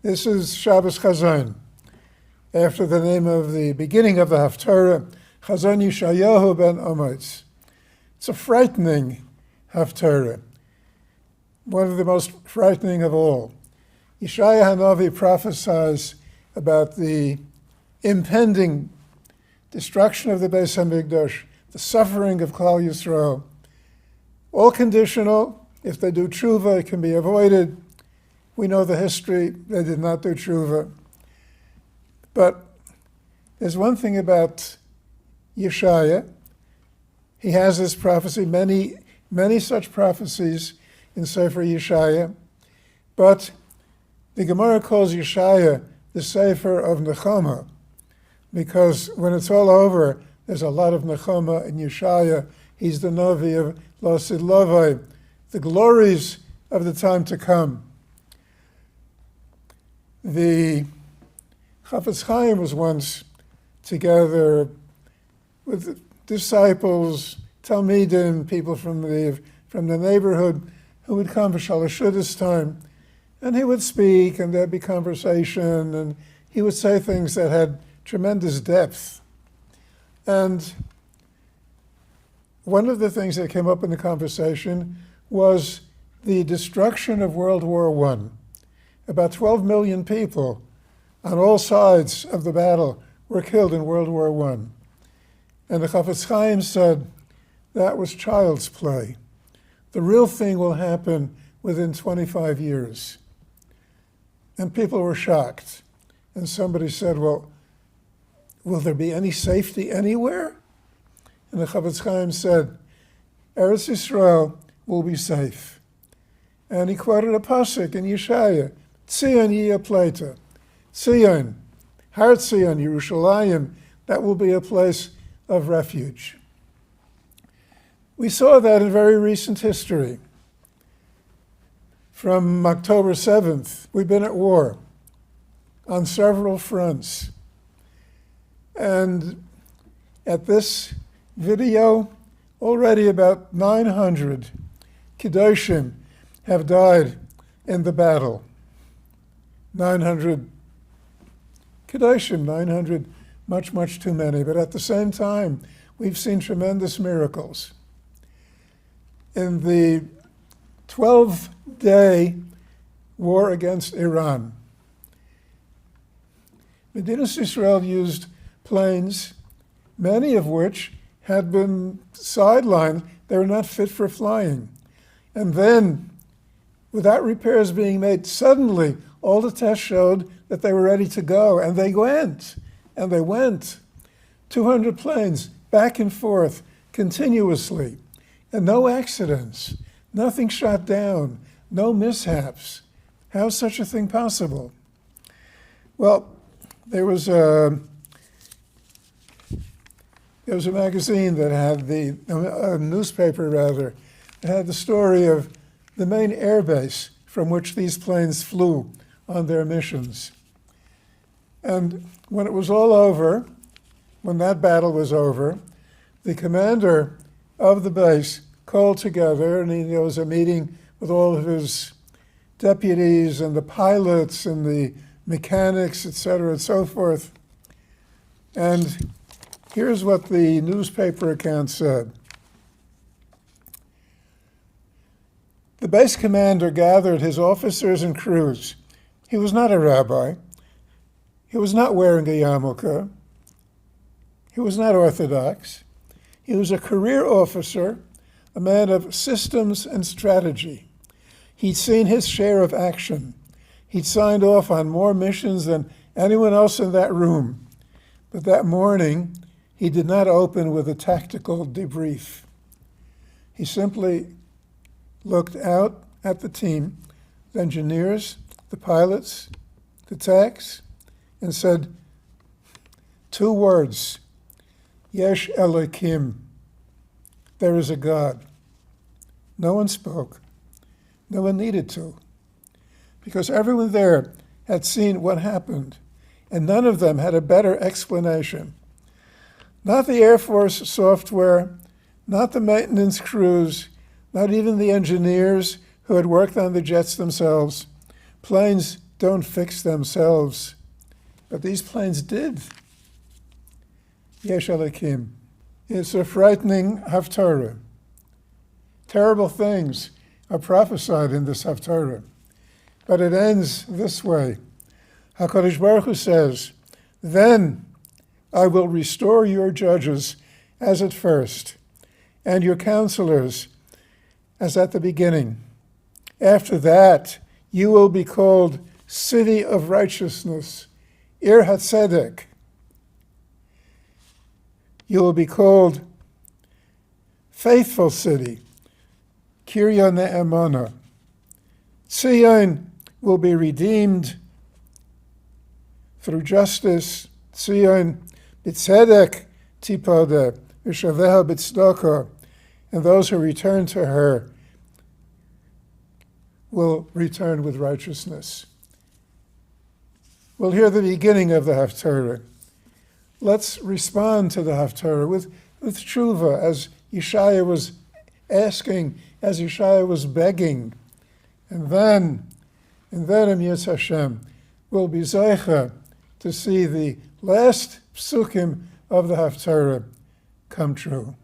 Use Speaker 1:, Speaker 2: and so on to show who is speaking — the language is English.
Speaker 1: This is Shabbos Chazon, after the name of the beginning of the Haftarah, Chazon Yeshayahu ben Amoitz. It's a frightening Haftarah, one of the most frightening of all. Yeshaya Hanavi prophesies about the impending destruction of the Beis HaMikdash, the suffering of Klal Yisrael, all conditional. If they do tshuva, it can be avoided. We know the history. They did not do tshuva. But there's one thing about Yeshaya. He has this prophecy, many such prophecies in Sefer Yeshaya. But the Gemara calls Yeshaya the Sefer of Nechama, because when it's all over, there's a lot of Nechama in Yeshaya. He's the Navi of Lasid Lavai, the glories of the time to come. The Chafetz Chaim was once together with disciples, Talmidim, people from the neighborhood who would come for Shalashudas time, and he would speak, and there'd be conversation, and he would say things that had tremendous depth. And one of the things that came up in the conversation was the destruction of World War I. About 12 million people on all sides of the battle were killed in World War I. And the Chafetz Chaim said, that was child's play. The real thing will happen within 25 years. And people were shocked. And somebody said, well, will there be any safety anywhere? And the Chafetz Chaim said, Eretz Yisrael will be safe. And he quoted a pasuk in Yeshaya, Tzion yiyeh pleita. Tzion, Har Tzion, Yerushalayim, that will be a place of refuge. We saw that in very recent history. From October 7th, we've been at war on several fronts. And at this video, already about 900 Kedoshim have died in the battle. 900 Kedoshim, 900, much, much too many. But at the same time, we've seen tremendous miracles. In the 12-day war against Iran, Medinas Yisrael used planes, many of which had been sidelined. They were not fit for flying. And then, without repairs being made, suddenly all the tests showed that they were ready to go, and they went. 200 planes, back and forth, continuously, and no accidents, nothing shot down, no mishaps. How is such a thing possible? Well, there was a magazine that had a newspaper rather, that had the story of the main airbase from which these planes flew on their missions. And when it was all over, when that battle was over, the commander of the base called together, and there was a meeting with all of his deputies and the pilots and the mechanics, et cetera, and so forth. And here's what the newspaper account said. The base commander gathered his officers and crews. He was not a rabbi. He was not wearing a yarmulke. He was not Orthodox. He was a career officer, a man of systems and strategy. He'd seen his share of action. He'd signed off on more missions than anyone else in that room. But that morning, he did not open with a tactical debrief. He simply looked out at the team, the engineers, the pilots, the techs, and said 2 words, Yesh Elokim, there is a God. No one spoke. No one needed to, because everyone there had seen what happened, and none of them had a better explanation. Not the Air Force software, not the maintenance crews, not even the engineers who had worked on the jets themselves. Planes don't fix themselves, but these planes did. Yesh Elokim. It's a frightening Haftarah. Terrible things are prophesied in this Haftarah, but it ends this way. HaKadosh Baruch Hu says, "Then I will restore your judges as at first, and your counselors as at the beginning. After that, you will be called City of Righteousness, Ir HaTzedek. You will be called Faithful City, Kirya Ne'emana. Zion will be redeemed through justice. Zion B'tzedek Tipodeh, V'shaveha B'tzedakah, and those who return to her will return with righteousness." We'll hear the beginning of the Haftarah. Let's respond to the Haftarah with tshuva, as Yeshaya was asking, as Yeshaya was begging. And then Im Yitz Hashem, we'll be zeicha to see the last psukim of the Haftarah come true.